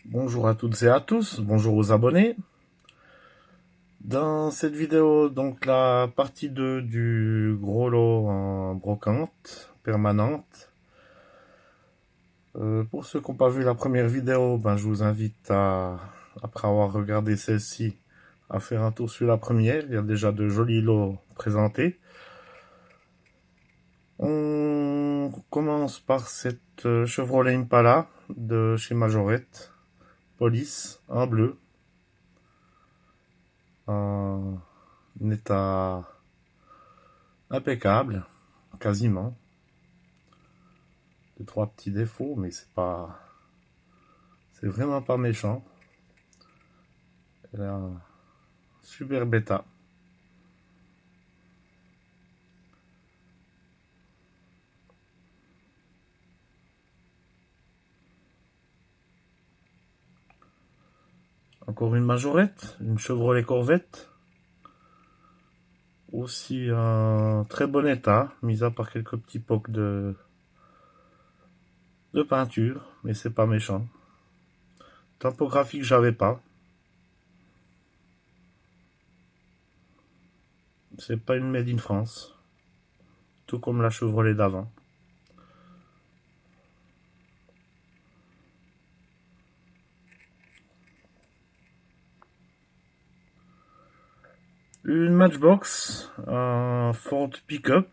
Bonjour à toutes et à tous, bonjour aux abonnés. Dans cette vidéo, donc la partie 2 du gros lot en brocante permanente. Pour ceux qui n'ont pas vu la première vidéo, je vous invite après avoir regardé celle-ci, à faire un tour sur la première. Il y a déjà de jolis lots présentés. On commence par cette Chevrolet Impala de chez Majorette, police, en bleu. En état impeccable, quasiment. Deux, trois petits défauts, mais c'est vraiment pas méchant. Elle a un super bêta. Encore une Majorette, une Chevrolet Corvette. Aussi un très bon état, mis à part quelques petits pocs de peinture, mais c'est pas méchant. Typographie que j'avais pas. C'est pas une made in France. Tout comme la Chevrolet d'avant. Une Matchbox, un Ford Pickup.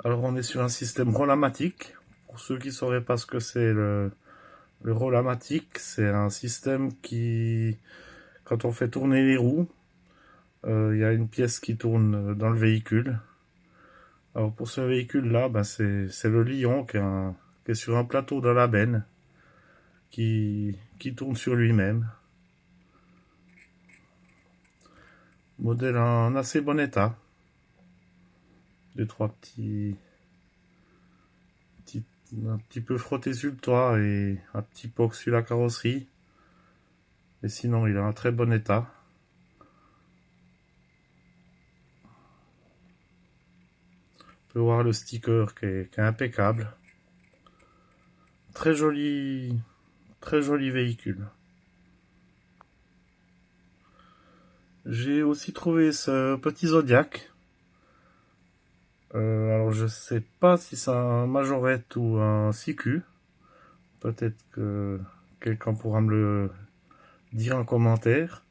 Alors on est sur un système Rollamatic. Pour ceux qui ne sauraient pas ce que c'est le Rollamatic, c'est un système qui, quand on fait tourner les roues, il y a une pièce qui tourne dans le véhicule. Alors pour ce véhicule-là, c'est le Lion qui est sur un plateau dans la benne, qui tourne sur lui-même. Modèle en assez bon état. Deux, trois un petit peu frotté sur le toit et un petit poc sur la carrosserie. Et sinon, il est en très bon état. On peut voir le sticker qui est impeccable. Très joli véhicule. J'ai aussi trouvé ce petit Zodiac. Alors je sais pas si c'est un Majorette ou un CQ. Peut-être que quelqu'un pourra me le dire en commentaire.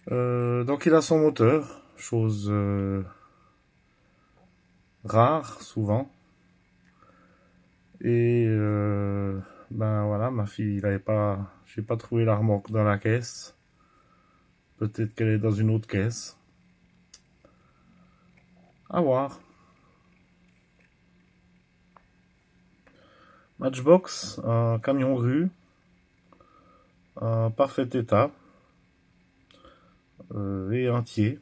Donc il a son moteur, chose rare souvent. Et voilà, ma fille, j'ai pas trouvé la remorque dans la caisse. Peut-être qu'elle est dans une autre caisse. À voir. Matchbox, un camion rue, en parfait état et entier.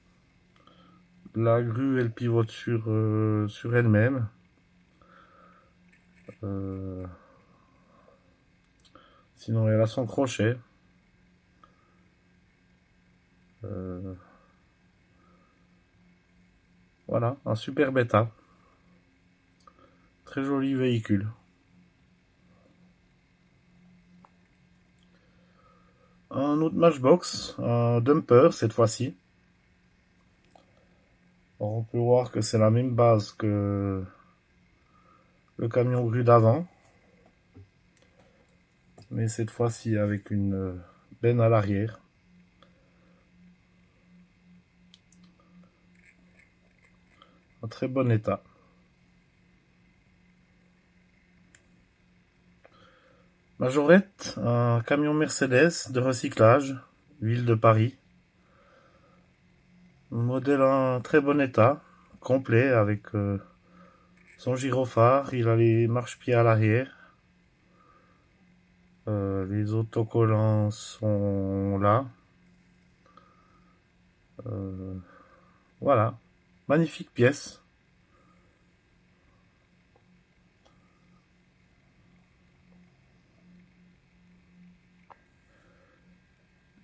La grue, elle pivote sur elle-même. Sinon, elle a son crochet. Voilà, un super bêta. Très joli véhicule. Un autre Matchbox, un dumper cette fois-ci. On peut voir que c'est la même base que le camion grue d'avant. Mais cette fois-ci avec une benne à l'arrière. En très bon état. Majorette, un camion Mercedes de recyclage, ville de Paris. Modèle en très bon état, complet avec son gyrophare, il a les marchepieds à l'arrière. Les autocollants sont là. Voilà, magnifique pièce.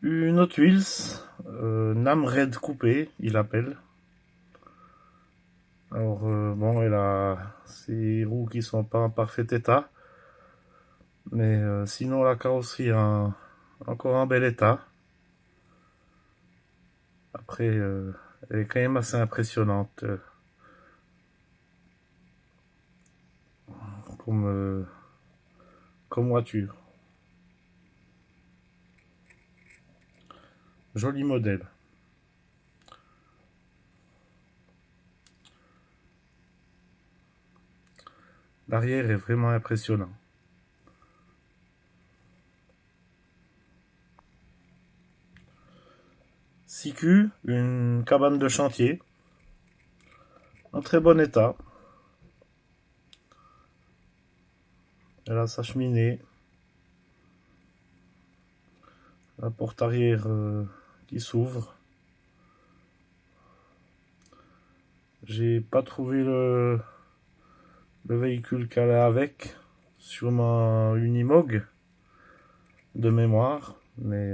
Une Hot Wheels, Namred coupé, il appelle. Alors bon, elle a ses roues qui sont pas en parfait état, Mais sinon, la carrosserie encore en bel état. Après, elle est quand même assez impressionnante comme, comme voiture. Joli modèle. L'arrière est vraiment impressionnant. Siku, une cabane de chantier, en très bon état. Elle a sa cheminée, la porte arrière qui s'ouvre. J'ai pas trouvé le véhicule qu'elle a avec, sûrement une Imog de mémoire, mais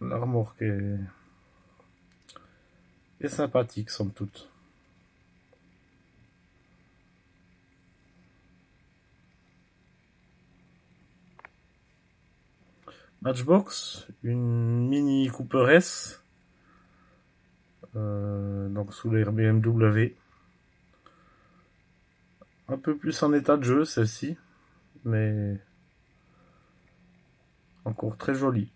la remorque est sympathique somme toute. Matchbox, une Mini Cooper S, donc sous l'air BMW. Un peu plus en état de jeu celle-ci, mais encore très jolie.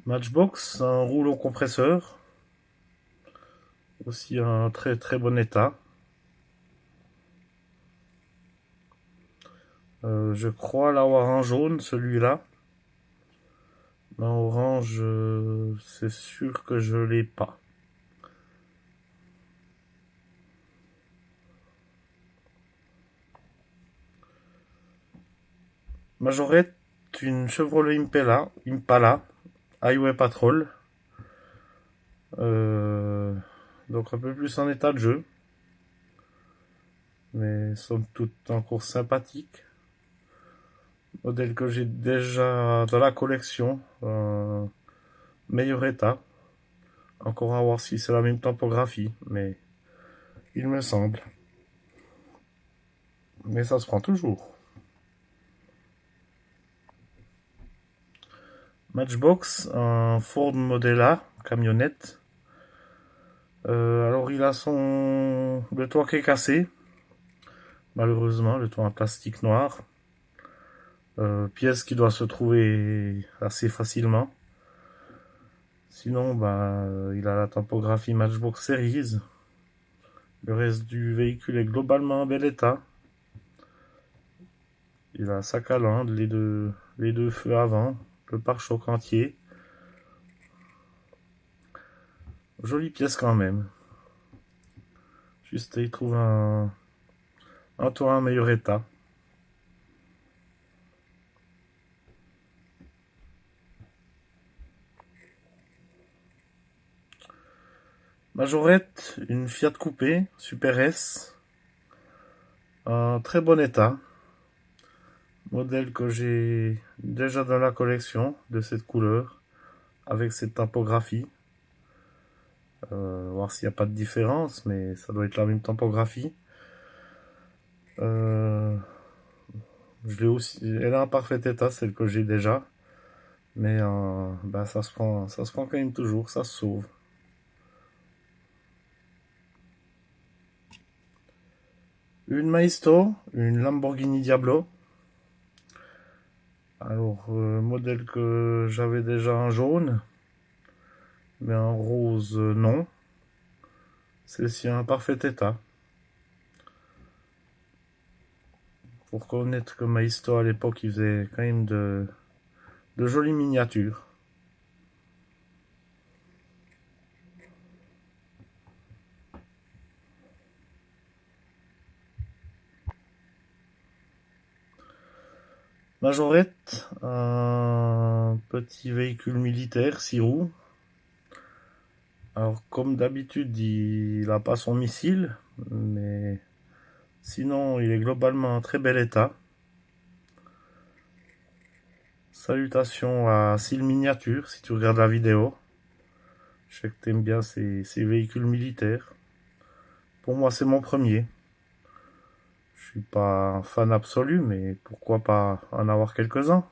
Matchbox, un rouleau compresseur, aussi un très très bon état. Je crois l'avoir en jaune celui-là. En orange, c'est sûr que je l'ai pas. Majorette, une Chevrolet Impala Highway Patrol. Donc un peu plus en état de jeu, mais somme toute encore sympathique. Modèle que j'ai déjà dans la collection, meilleur état. Encore à voir si c'est la même topographie, mais il me semble. Mais ça se prend toujours. Matchbox, un Ford Model A, camionnette. Alors il a le toit qui est cassé, malheureusement, le toit en plastique noir. Pièce qui doit se trouver assez facilement. Sinon, il a la topographie Matchbox Series. Le reste du véhicule est globalement en bel état. Il a sa calandre, les deux feux avant, le pare-choc entier. Jolie pièce quand même. Juste, il trouve un toit en meilleur état. Majorette, une Fiat Coupé Super S, en très bon état. Modèle que j'ai déjà dans la collection de cette couleur, avec cette topographie. Voir s'il n'y a pas de différence, mais ça doit être la même topographie. Je l'ai aussi, elle est en parfait état, celle que j'ai déjà, mais ça se prend quand même toujours, ça se sauve. Une Maisto, une Lamborghini Diablo. Alors, modèle que j'avais déjà en jaune, mais en rose, non. Celle-ci est en parfait état. Pour reconnaître que Maisto à l'époque, il faisait quand même de jolies miniatures. Majorette, un petit véhicule militaire, 6 roues. Alors, comme d'habitude, il n'a pas son missile, mais sinon, il est globalement en très bel état. Salutations à Syl Miniature, si tu regardes la vidéo. Je sais que tu aimes bien ces véhicules militaires. Pour moi, c'est mon premier. Je suis pas un fan absolu, mais pourquoi pas en avoir quelques-uns.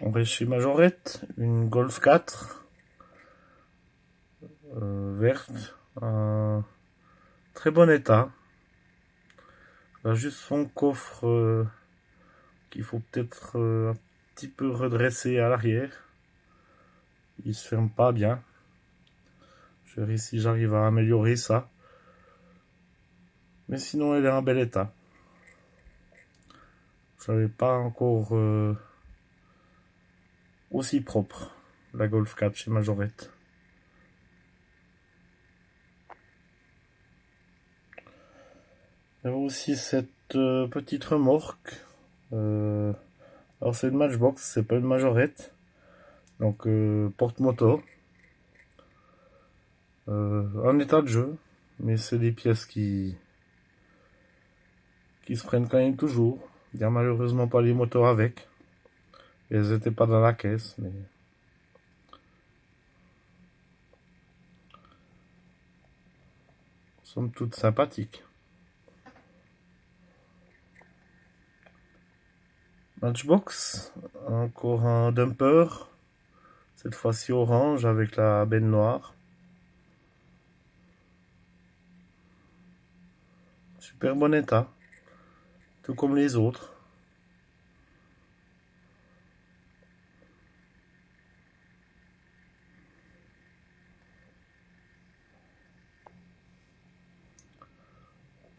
On reste chez Majorette, une Golf 4 verte, en très bon état. Elle a juste son coffre qu'il faut peut-être un petit peu redresser à l'arrière. Il se ferme pas bien. Je verrai si j'arrive à améliorer ça. Mais sinon, elle est en bel état. Je n'avais pas encore aussi propre, la Golf 4 chez Majorette. Il y a aussi cette petite remorque. Alors c'est une Matchbox, c'est pas une Majorette. Donc porte-moto. En état de jeu. Mais c'est des pièces qui se prennent quand même toujours. Il n'y a malheureusement pas les moteurs avec. Et elles n'étaient pas dans la caisse, mais somme toute sympathiques. Matchbox, encore un dumper, cette fois-ci orange avec la benne noire. Super bon état, tout comme les autres.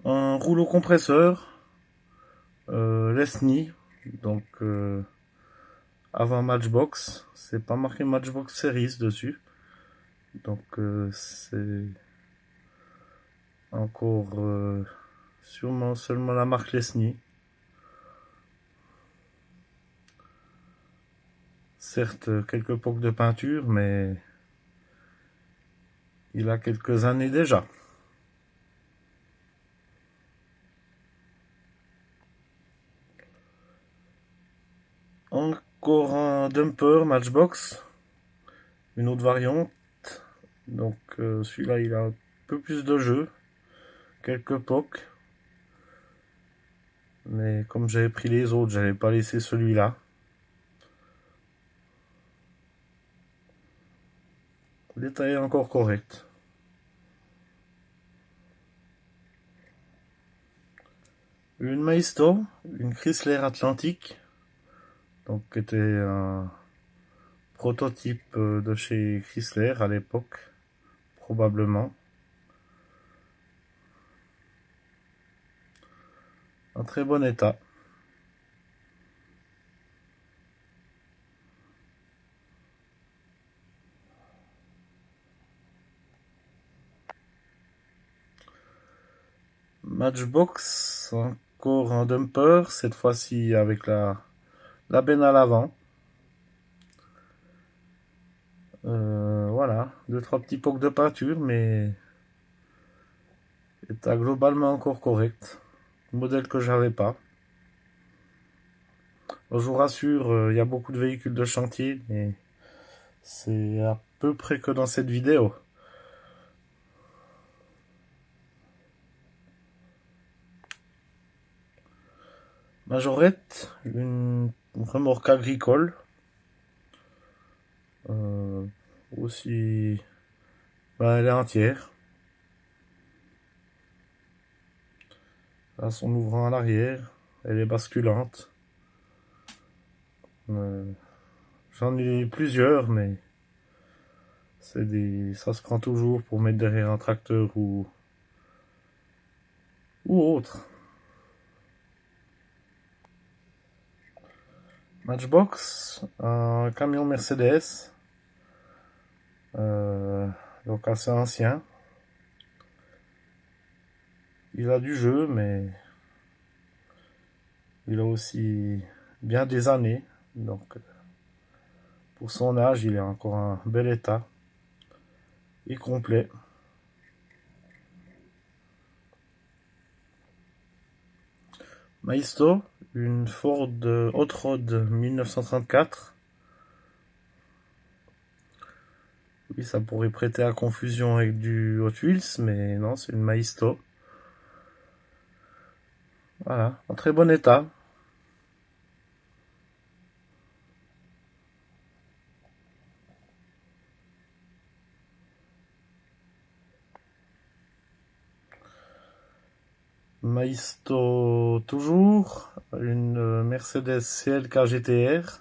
Un rouleau compresseur, Lesney, donc avant Matchbox, c'est pas marqué Matchbox Series dessus, donc c'est encore sûrement seulement la marque Lesney. Certes, quelques pocs de peinture, mais il a quelques années déjà. Encore un dumper Matchbox, une autre variante. Donc celui-là, il a un peu plus de jeu, quelques pocs. Mais comme j'avais pris les autres, j'avais pas laissé celui-là. Le détail est encore correct. Une Maisto, une Chrysler Atlantic, donc qui était un prototype de chez Chrysler à l'époque, probablement. En très bon état. Matchbox, encore un dumper, cette fois-ci avec la benne à l'avant. Voilà, deux trois petits pocs de peinture, mais état globalement encore correct. Modèle que j'avais pas. Je vous rassure, il y a beaucoup de véhicules de chantier, mais c'est à peu près que dans cette vidéo. Majorette, une remorque agricole. Euh, aussi, ben, elle est entière. À son ouvrant à l'arrière, elle est basculante. J'en ai plusieurs, mais ça se prend toujours pour mettre derrière un tracteur ou autre. Matchbox, un camion Mercedes, donc assez ancien. Il a du jeu, mais il a aussi bien des années, donc Pour son âge, il est encore en bel état et complet. Maisto, une Ford Hot Rod 1934. Oui, ça pourrait prêter à confusion avec du Hot Wheels, mais non, c'est une Maisto. Voilà, en très bon état. Maisto toujours, une Mercedes CLK GTR.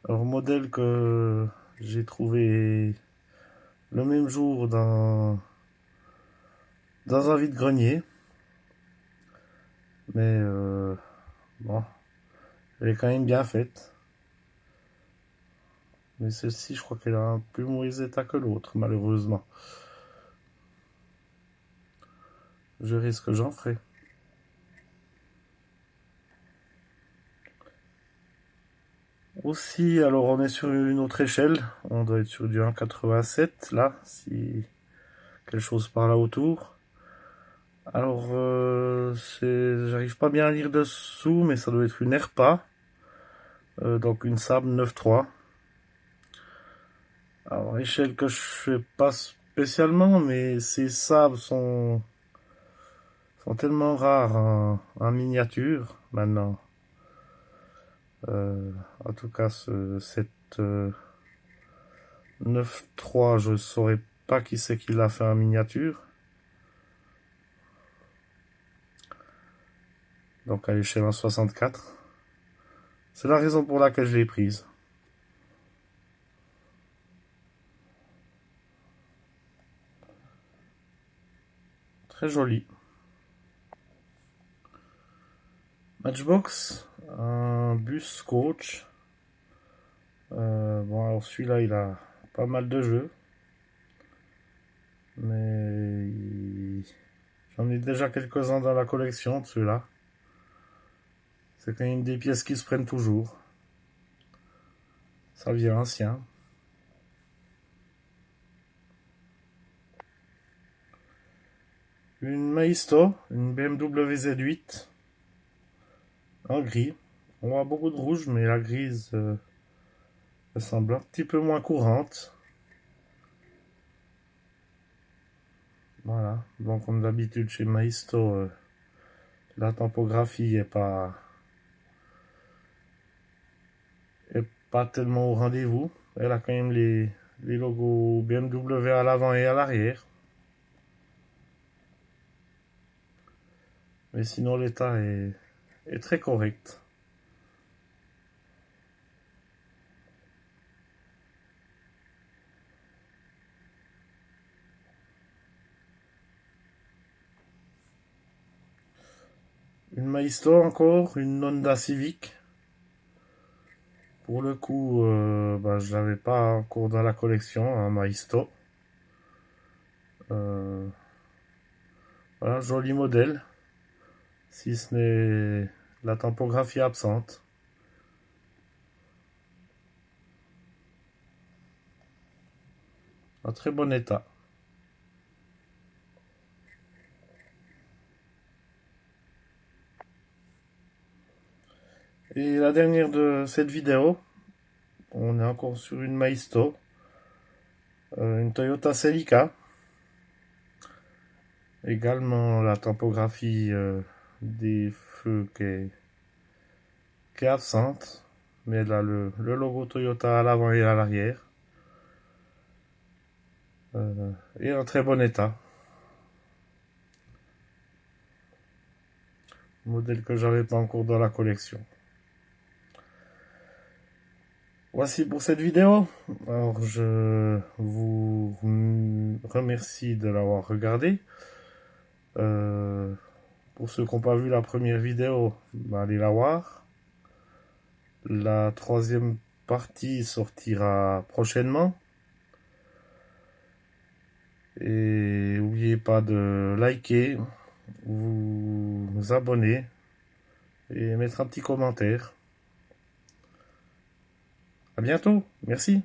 Alors, modèle que j'ai trouvé le même jour dans un vide-grenier. Mais bon, elle est quand même bien faite. Mais celle-ci, je crois qu'elle a un plus mauvais état que l'autre, malheureusement. Je risque, j'en ferai. Aussi, alors on est sur une autre échelle. On doit être sur du 1,87 là, si quelque chose par là autour. Alors, j'arrive pas bien à lire dessous, mais ça doit être une Airpa. Donc une Saab 9.3. Alors, échelle que je fais pas spécialement, mais ces Saab sont tellement rares en miniature maintenant. En tout cas, cette 9.3, je saurais pas qui c'est qui l'a fait en miniature. Donc à l'échelle en 64. C'est la raison pour laquelle je l'ai prise. Très joli. Matchbox, un bus coach. Bon, alors celui-là, il a pas mal de jeux. Mais j'en ai déjà quelques-uns dans la collection de ceux-là. C'est quand même des pièces qui se prennent toujours. Ça vient ancien. Une Maisto, une BMW Z8 en gris. On voit beaucoup de rouge, mais la grise me semble un petit peu moins courante. Voilà, donc comme d'habitude chez Maisto, la typographie est pas tellement au rendez-vous. Elle a quand même les logos BMW à l'avant et à l'arrière. Mais sinon l'état est très correct. Une Maisto encore, une Honda Civic. Pour le coup, je l'avais pas encore dans la collection, un Maisto. Voilà, joli modèle. Si ce n'est la typographie absente. En très bon état. Et la dernière de cette vidéo, on est encore sur une Maisto, une Toyota Celica. Également la typographie des feux qui est absente, mais elle a le logo Toyota à l'avant et à l'arrière. Et en très bon état. Modèle que j'avais pas encore dans la collection. Voici pour cette vidéo. Alors je vous remercie de l'avoir regardé. Pour ceux qui n'ont pas vu la première vidéo, allez la voir. La troisième partie sortira prochainement. Et n'oubliez pas de liker, vous abonner et mettre un petit commentaire. À bientôt. Merci.